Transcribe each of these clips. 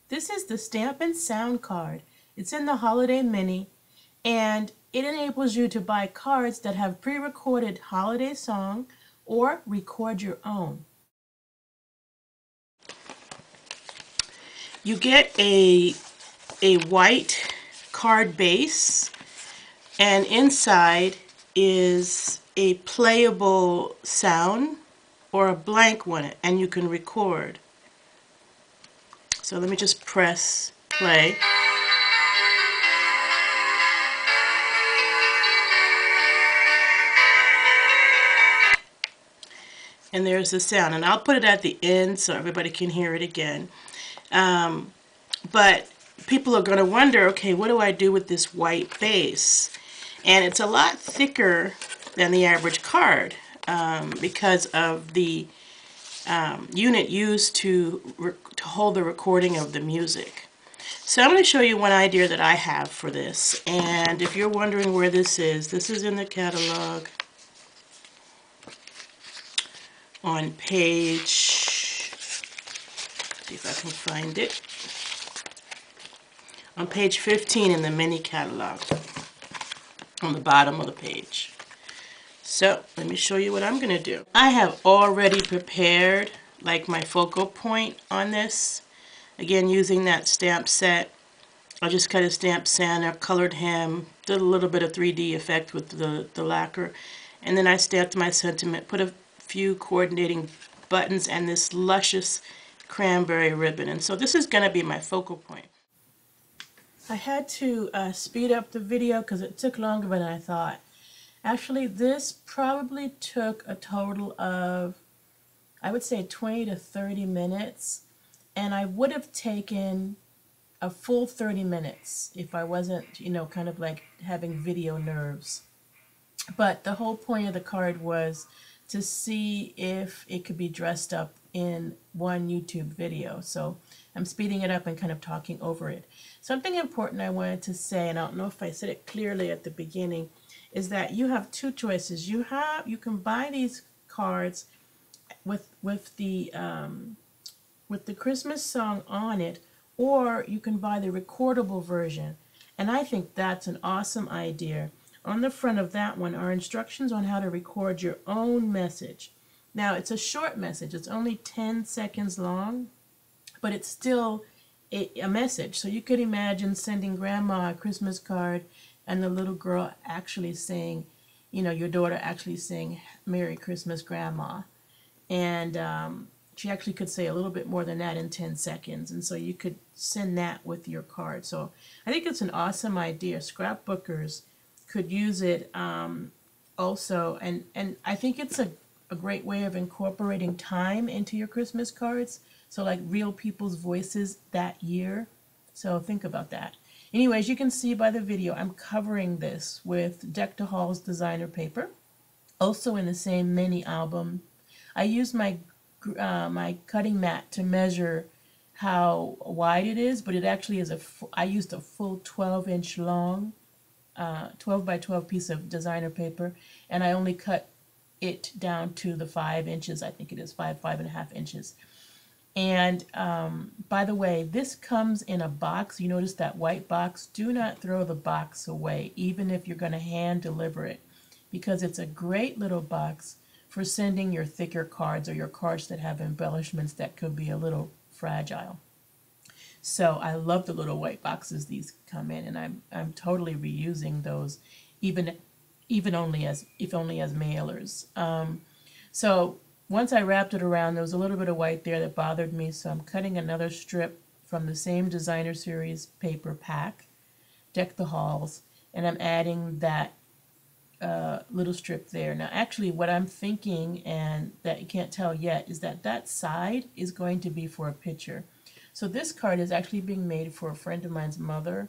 This is the Stampin Sound Card. It's in the Holiday Mini, and it enables you to buy cards that have pre-recorded holiday song or record your own. You get a white card base, and inside is a playable sound or a blank one, and you can record. So let me just press play. And there's the sound, and I'll put it at the end so everybody can hear it again. But people are going to wonder, okay, what do I do with this white base? And it's a lot thicker than the average card because of the unit used to hold the recording of the music. So I'm going to show you one idea that I have for this. And if you're wondering where this is in the catalog on page, see if I can find it, on page 15 in the mini catalog, on the bottom of the page. So let me show you what I'm going to do. I have already prepared like my focal point on this. Again, using that stamp set. I just cut a stamp Santa, colored him, did a little bit of 3D effect with the lacquer, and then I stamped my sentiment, put a few coordinating buttons and this luscious cranberry ribbon. And so this is going to be my focal point. I had to speed up the video because it took longer than I thought. Actually, this probably took a total of, I would say, 20 to 30 minutes, and I would have taken a full 30 minutes if I wasn't, you know, kind of like having video nerves. But the whole point of the card was to see if it could be dressed up in one YouTube video. So I'm speeding it up and kind of talking over it. Something important I wanted to say, and I don't know if I said it clearly at the beginning, is that you have two choices. You can buy these cards with the Christmas song on it, or you can buy the recordable version. And I think that's an awesome idea. On the front of that one are instructions on how to record your own message. Now, it's a short message. It's only 10 seconds long, but it's still a message. So you could imagine sending grandma a Christmas card and the little girl actually saying, you know, your daughter actually saying, "Merry Christmas, Grandma." And she actually could say a little bit more than that in 10 seconds. And so you could send that with your card. So I think it's an awesome idea. Scrapbookers could use it also. And I think it's a great way of incorporating time into your Christmas cards. So like real people's voices that year. So think about that. Anyways, you can see by the video, I'm covering this with Deck to Hall's designer paper. Also in the same mini album. I used my cutting mat to measure how wide it is, but it actually is I used a full 12-inch long, 12 by 12 piece of designer paper, and I only cut it down to the 5 inches. I think it is 5.5 inches. And by the way, this comes in a box. You notice that white box? Do not throw the box away, even if you're going to hand deliver it, because it's a great little box for sending your thicker cards or your cards that have embellishments that could be a little fragile. So I love the little white boxes these come in, and I'm totally reusing those, even only as mailers. So once I wrapped it around, there was a little bit of white there that bothered me, so I'm cutting another strip from the same designer series paper pack, Deck the Halls, and I'm adding that little strip there. Now actually what I'm thinking, and that you can't tell yet, is that that side is going to be for a picture. So this card is actually being made for a friend of mine's mother,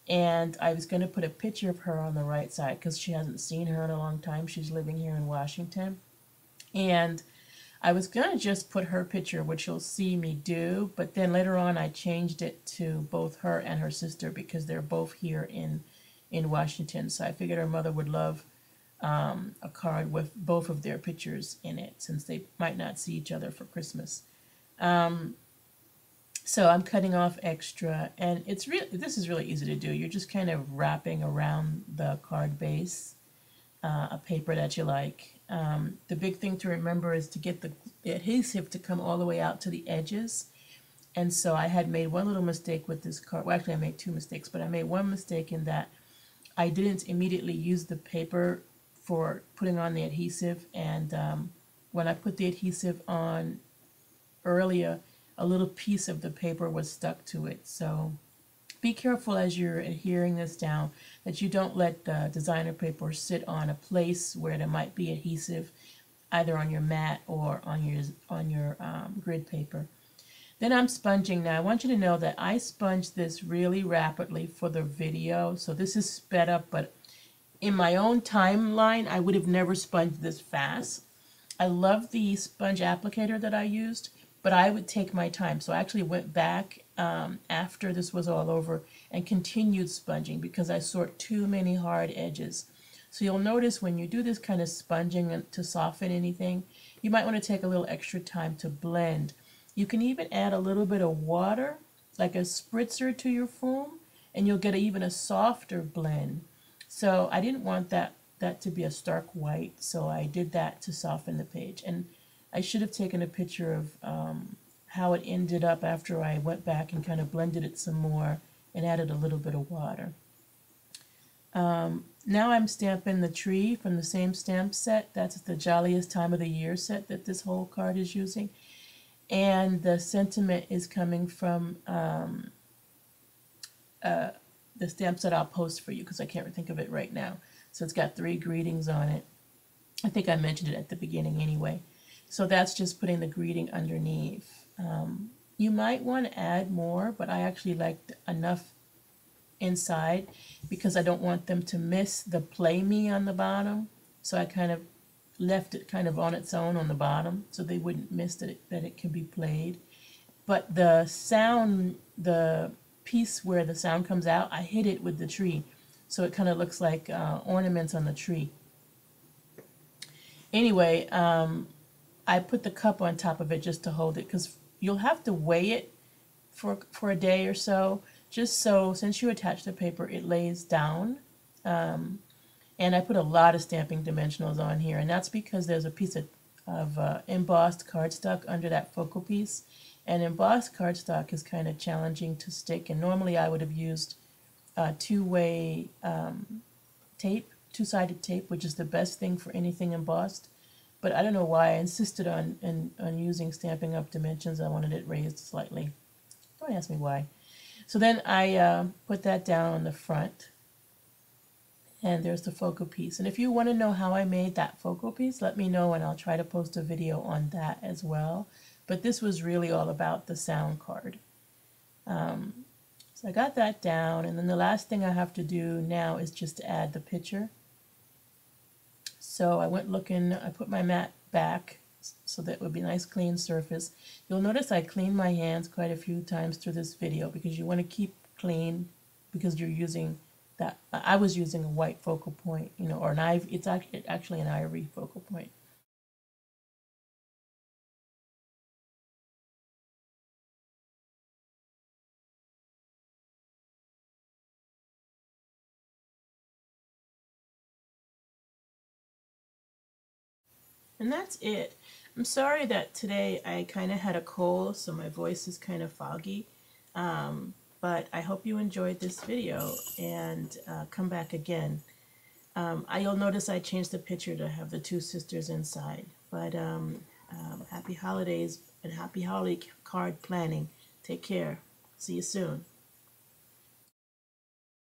and I was going to put a picture of her on the right side because she hasn't seen her in a long time. She's living here in Washington, and I was going to just put her picture, which you'll see me do, but then later on I changed it to both her and her sister because they're both here in Washington. So I figured her mother would love a card with both of their pictures in it, since they might not see each other for Christmas. So I'm cutting off extra, and this is really easy to do. You're just kind of wrapping around the card base a paper that you like. The big thing to remember is to get the adhesive to come all the way out to the edges. And so I had made one little mistake with this card. Well, actually, I made two mistakes, but I made one mistake in that I didn't immediately use the paper for putting on the adhesive. And when I put the adhesive on earlier, a little piece of the paper was stuck to it. So be careful as you're adhering this down that you don't let the designer paper sit on a place where there might be adhesive either on your mat or on your grid paper. Then I'm sponging. Now I want you to know that I sponged this really rapidly for the video, so this is sped up, but in my own timeline I would have never sponged this fast. I love the sponge applicator that I used, but I would take my time. So I actually went back after this was all over and continued sponging because I saw too many hard edges. So you'll notice when you do this kind of sponging to soften anything, you might want to take a little extra time to blend. You can even add a little bit of water, like a spritzer to your foam, and you'll get even a softer blend. So I didn't want that to be a stark white, so I did that to soften the page. And I should have taken a picture of how it ended up after I went back and kind of blended it some more and added a little bit of water. Now I'm stamping the tree from the same stamp set. That's the Jolliest Time of the Year set that this whole card is using. And the sentiment is coming from the stamp set I'll post for you because I can't think of it right now. So it's got 3 greetings on it. I think I mentioned it at the beginning anyway. So that's just putting the greeting underneath. You might want to add more, but I actually liked enough inside because I don't want them to miss the play me on the bottom. So I kind of left it kind of on its own on the bottom so they wouldn't miss that it can be played. But the sound, the piece where the sound comes out, I hid it with the tree. So it kind of looks like ornaments on the tree. Anyway, I put the cup on top of it just to hold it because you'll have to weigh it for a day or so, just so since you attach the paper, it lays down. And I put a lot of stamping dimensionals on here, and that's because there's a piece of embossed cardstock under that focal piece. And embossed cardstock is kind of challenging to stick, and normally I would have used two-way tape, two-sided tape, which is the best thing for anything embossed. But I don't know why I insisted on using Stampin' Up! Dimensions. I wanted it raised slightly. Don't ask me why. So then I put that down on the front. And there's the focal piece. And if you want to know how I made that focal piece, let me know and I'll try to post a video on that as well. But this was really all about the sound card. So I got that down, and then the last thing I have to do now is just to add the picture. So I went looking, I put my mat back so that it would be a nice clean surface. You'll notice I cleaned my hands quite a few times through this video because you want to keep clean because you're using that. I was using a white focal point, you know, or an ivory. It's actually an ivory focal point. And that's it. I'm sorry that today I kind of had a cold, so my voice is kind of foggy. But I hope you enjoyed this video and come back again. You'll notice I changed the picture to have the 2 sisters inside. But happy holidays and happy holiday card planning. Take care. See you soon.